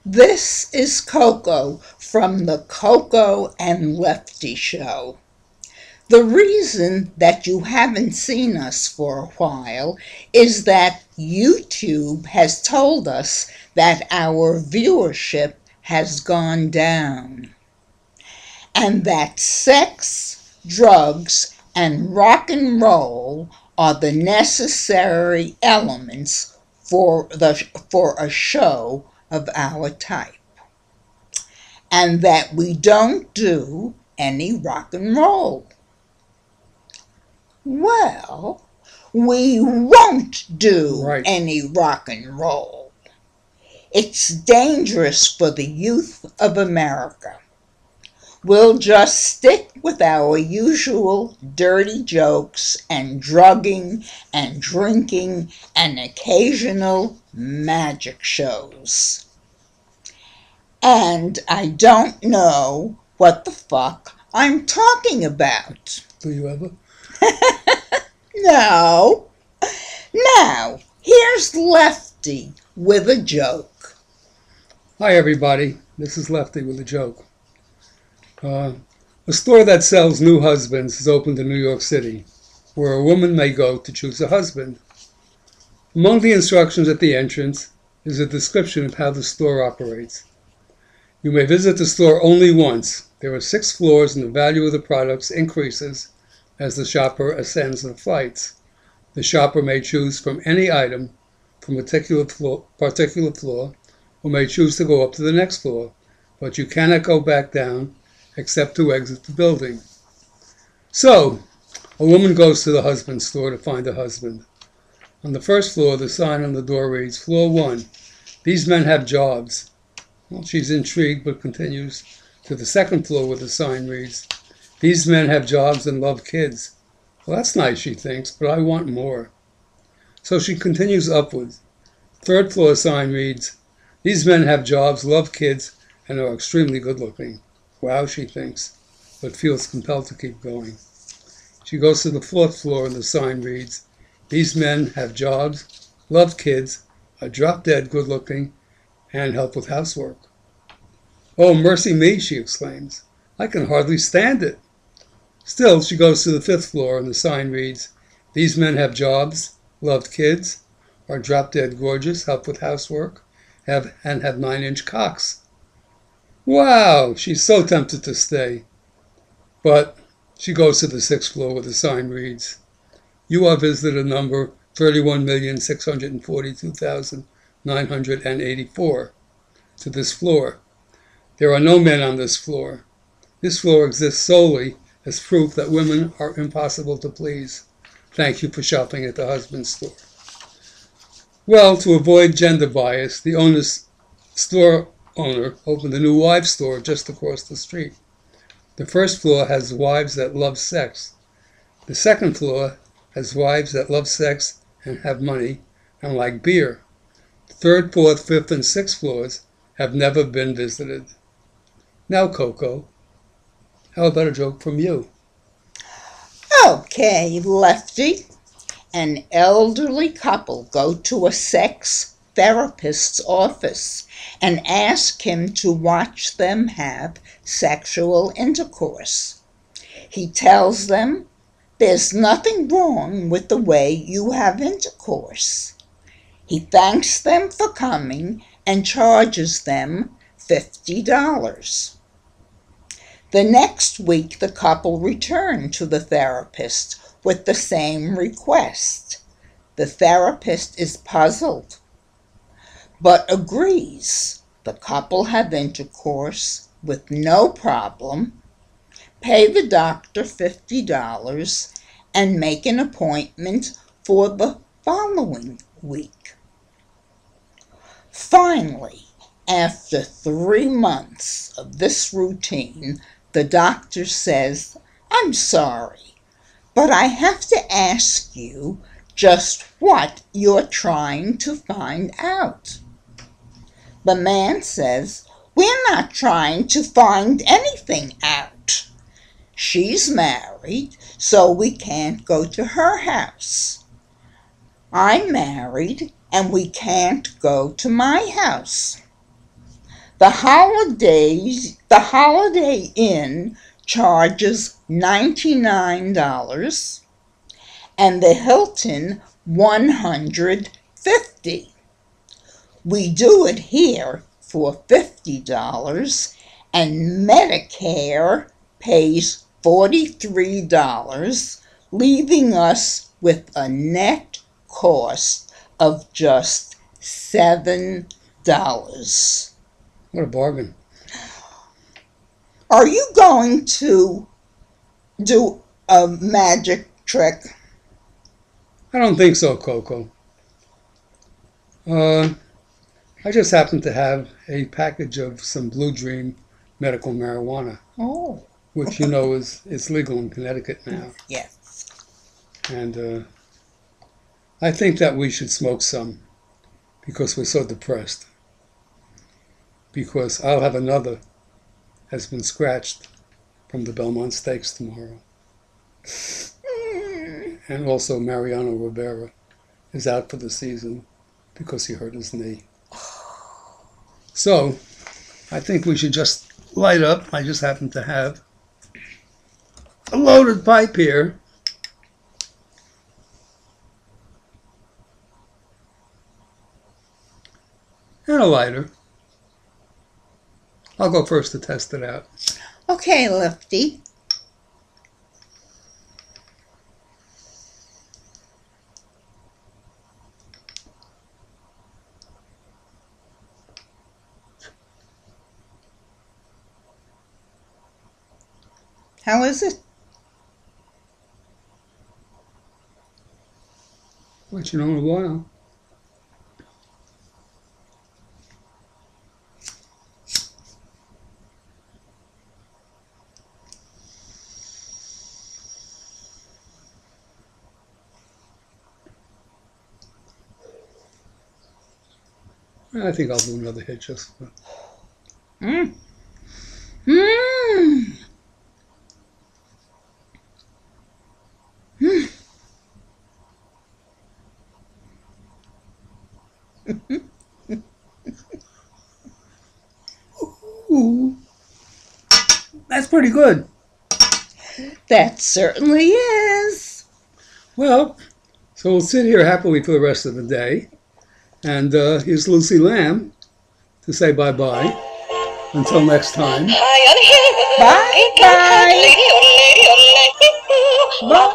This is Coco from the Coco and Lefty show. The reason that you haven't seen us for a while is that YouTube has told us that our viewership has gone down, and that sex, drugs, and rock and roll are the necessary elements for a show of our type, and that we don't do any rock and roll. Well, we won't do any rock and roll. It's dangerous for the youth of America. We'll just stick with our usual dirty jokes and drugging and drinking and occasional magic shows. And I don't know what the fuck I'm talking about. Do you ever? No. Now, here's Lefty with a joke. Hi, everybody. This is Lefty with a joke. A store that sells new husbands is opened in New York City, where a woman may go to choose a husband. Among the instructions at the entrance is a description of how the store operates. You may visit the store only once. There are 6 floors and the value of the products increases as the shopper ascends the flights. The shopper may choose from any item from a particular floor or may choose to go up to the next floor, but you cannot go back down except to exit the building. So, a woman goes to the husband's store to find a husband. On the first floor, the sign on the door reads, Floor 1, these men have jobs. Well, she's intrigued but continues to the second floor where the sign reads, these men have jobs and love kids. Well, that's nice, she thinks, but I want more. So she continues upwards. Third floor sign reads, these men have jobs, love kids, and are extremely good looking. Wow, she thinks, but feels compelled to keep going. She goes to the 4th floor and the sign reads, these men have jobs, love kids, are drop-dead good looking, and help with housework. Oh, mercy me, she exclaims. I can hardly stand it. Still, she goes to the 5th floor and the sign reads, these men have jobs, love kids, are drop-dead gorgeous, help with housework, and have 9-inch cocks. Wow, she's so tempted to stay. But she goes to the 6th floor where the sign reads, you are visitor number 31,642,984 to this floor. There are no men on this floor. This floor exists solely as proof that women are impossible to please. Thank you for shopping at the husband's store. Well, to avoid gender bias, the store owner opened a new wives store just across the street. The first floor has wives that love sex. The second floor has wives that love sex and have money and like beer. The 3rd, 4th, 5th, and 6th floors have never been visited. Now, Coco, how about a joke from you? Okay, Lefty. An elderly couple go to a sex therapist's office and ask him to watch them have sexual intercourse. He tells them there's nothing wrong with the way you have intercourse. He thanks them for coming and charges them $50. The next week, the couple return to the therapist with the same request. The therapist is puzzled, but agrees the couple have intercourse with no problem, pay the doctor $50, and make an appointment for the following week. Finally, after 3 months of this routine, the doctor says, I'm sorry, but I have to ask you just what you're trying to find out. The man says, we're not trying to find anything out. She's married, so we can't go to her house. I'm married, and we can't go to my house. The Holiday Inn charges $99 and the Hilton $150. We do it here for $50 and Medicare pays $43, leaving us with a net cost of just $7. What a bargain. Are you going to do a magic trick? I don't think so, Coco. I just happen to have a package of some Blue Dream medical marijuana, Oh. which you know is legal in Connecticut now. Yes. And I think that we should smoke some because we're so depressed. Because I'll have another that's been scratched from the Belmont Stakes tomorrow. And also Mariano Rivera is out for the season because he hurt his knee. So I think we should just light up. I just happen to have a loaded pipe here. And a lighter. I'll go first to test it out. Okay, Lefty. How is it? Let you know in a while. I think I'll do another hit just for... Mmm. Mmm. Ooh. That's pretty good. That certainly is. Well, so we'll sit here happily for the rest of the day. And here's Lucy Lamb to say bye-bye. Until next time. Bye-bye. Bye.